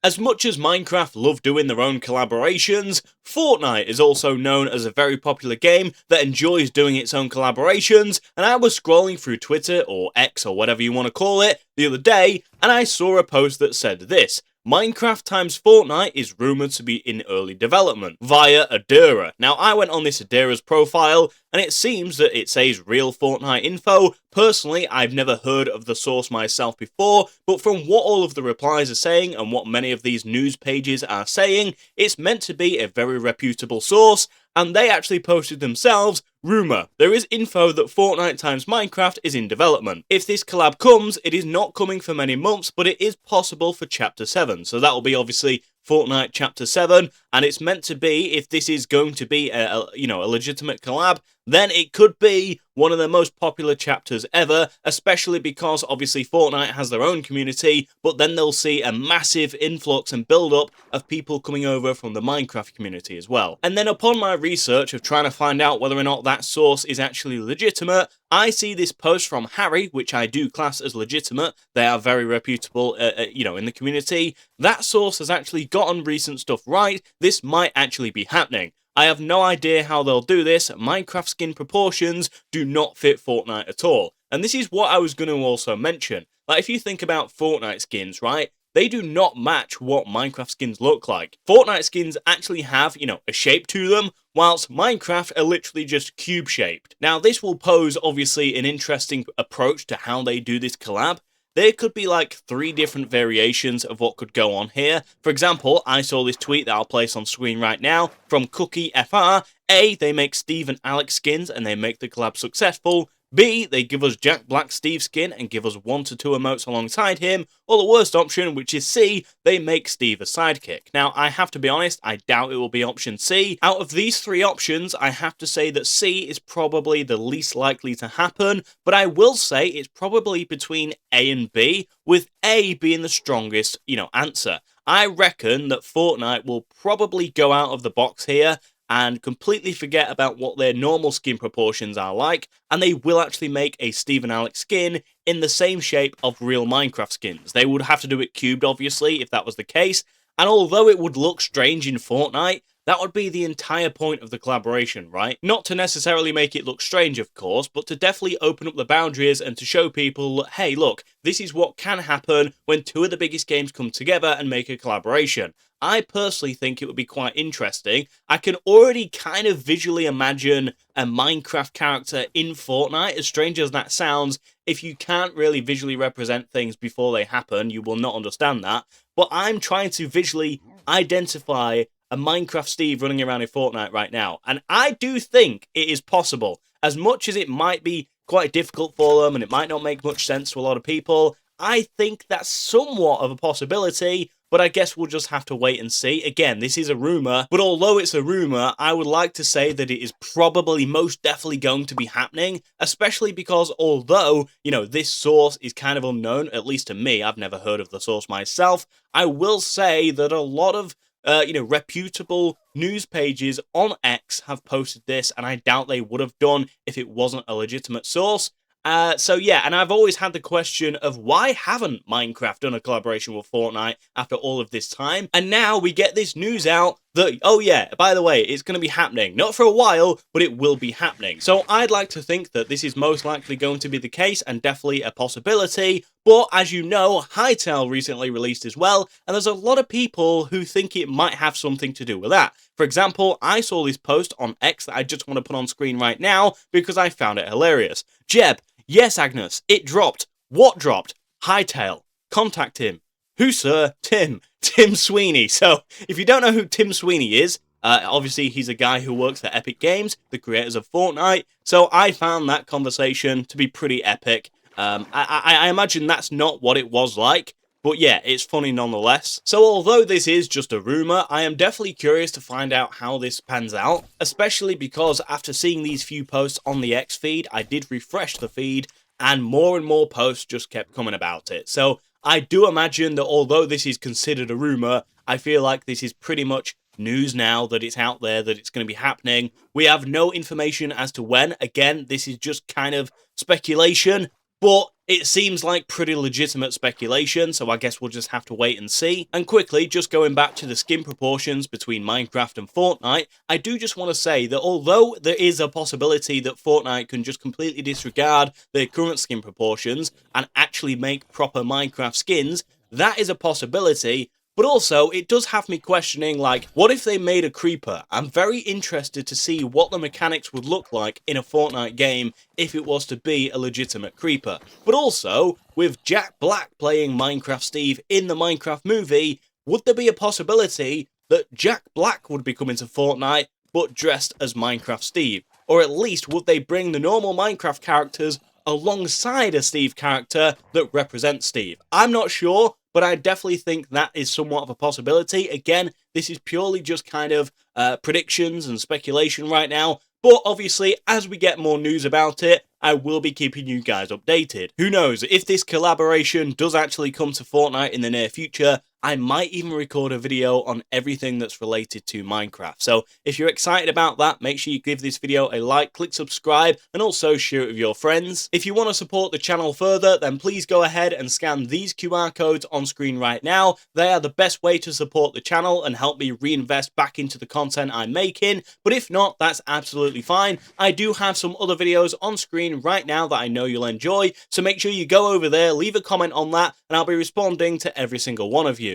As much as Minecraft love doing their own collaborations, Fortnite is also known as a very popular game that enjoys doing its own collaborations, and I was scrolling through Twitter, or X or whatever you want to call it, the other day, and I saw a post that said this: Minecraft times Fortnite is rumoured to be in early development, via Adira. Now, I went on this Adira's profile, and it seems that it says real Fortnite info. Personally, I've never heard of the source myself before, but from what all of the replies are saying, and what many of these news pages are saying, it's meant to be a very reputable source, and they actually posted themselves, rumour. There is info that Fortnite times Minecraft is in development. If this collab comes, it is not coming for many months, but it is possible for Chapter 7. So that will be obviously Fortnite Chapter 7, and it's meant to be, if this is going to be a legitimate collab, then it could be one of the most popular chapters ever, especially because obviously Fortnite has their own community, but then they'll see a massive influx and build-up of people coming over from the Minecraft community as well. And then upon my research of trying to find out whether or not that source is actually legitimate, I see this post from Harry, which I do class as legitimate. They are very reputable, in the community. That source has actually gotten recent stuff right. This might actually be happening. I have no idea how they'll do this. Minecraft skin proportions do not fit Fortnite at all. And this is what I was going to also mention. Like, if you think about Fortnite skins, right? They do not match what Minecraft skins look like. Fortnite skins actually have, a shape to them, whilst Minecraft are literally just cube-shaped. Now, this will pose, obviously, an interesting approach to how they do this collab. There could be like 3 different variations of what could go on here. For example, I saw this tweet that I'll place on screen right now from Cookie FR. A, they make Steve and Alex skins and they make the collab successful. B, they give us Jack Black Steve skin and give us 1 to 2 emotes alongside him, or the worst option, which is C, they make Steve a sidekick. Now, I have to be honest, I doubt it will be option C. Out of these 3 options, I have to say that C is probably the least likely to happen, but I will say it's probably between A and B, with A being the strongest, answer. I reckon that Fortnite will probably go out of the box here and completely forget about what their normal skin proportions are like, and they will actually make a Steve and Alex skin in the same shape of real Minecraft skins. They would have to do it cubed, obviously, if that was the case, and although it would look strange in Fortnite, that would be the entire point of the collaboration, right? Not to necessarily make it look strange, of course, but to definitely open up the boundaries and to show people, hey, look, this is what can happen when 2 of the biggest games come together and make a collaboration. I personally think it would be quite interesting. I can already kind of visually imagine a Minecraft character in Fortnite, as strange as that sounds. If you can't really visually represent things before they happen, you will not understand that. But I'm trying to visually identify a Minecraft Steve running around in Fortnite right now. And I do think it is possible. As much as it might be quite difficult for them and it might not make much sense to a lot of people, I think that's somewhat of a possibility. But I guess we'll just have to wait and see. Again, this is a rumour, but although it's a rumour, I would like to say that it is probably most definitely going to be happening, especially because although, this source is kind of unknown, at least to me, I've never heard of the source myself, I will say that a lot of reputable news pages on X have posted this, and I doubt they would have done if it wasn't a legitimate source. So yeah, and I've always had the question of why haven't Minecraft done a collaboration with Fortnite after all of this time? And now we get this news out that, oh yeah, by the way, it's going to be happening. Not for a while, but it will be happening. So I'd like to think that this is most likely going to be the case and definitely a possibility. But as you know, Hytale recently released as well, and there's a lot of people who think it might have something to do with that. For example, I saw this post on X that I just want to put on screen right now because I found it hilarious. Jeb, yes, Agnes, it dropped. What dropped? Hytale. Contact him. Who, sir? Tim Sweeney. So, if you don't know who Tim Sweeney is, obviously he's a guy who works for Epic Games, the creators of Fortnite, so I found that conversation to be pretty epic. I imagine that's not what it was like, but yeah, it's funny nonetheless. So although this is just a rumour, I am definitely curious to find out how this pans out, especially because after seeing these few posts on the X feed, I did refresh the feed, and more posts just kept coming about it. So I do imagine that although this is considered a rumour, I feel like this is pretty much news now, that it's out there, that it's going to be happening. We have no information as to when. Again, this is just kind of speculation. but it seems like pretty legitimate speculation, so I guess we'll just have to wait and see. And quickly, just going back to the skin proportions between Minecraft and Fortnite, I do just want to say that although there is a possibility that Fortnite can just completely disregard their current skin proportions and actually make proper Minecraft skins, that is a possibility. But also, it does have me questioning, like, what if they made a creeper? I'm very interested to see what the mechanics would look like in a Fortnite game if it was to be a legitimate creeper. But also, with Jack Black playing Minecraft Steve in the Minecraft movie, would there be a possibility that Jack Black would be coming to Fortnite, but dressed as Minecraft Steve? Or at least, would they bring the normal Minecraft characters alongside a Steve character that represents Steve? I'm not sure, but I definitely think that is somewhat of a possibility. Again, this is purely just kind of predictions and speculation right now, but obviously, as we get more news about it, I will be keeping you guys updated. Who knows, if this collaboration does actually come to Fortnite in the near future, I might even record a video on everything that's related to Minecraft. So if you're excited about that, make sure you give this video a like, click subscribe, and also share it with your friends. If you want to support the channel further, then please go ahead and scan these QR codes on screen right now. They are the best way to support the channel and help me reinvest back into the content I'm making. But if not, that's absolutely fine. I do have some other videos on screen right now that I know you'll enjoy. So make sure you go over there, leave a comment on that, and I'll be responding to every single one of you.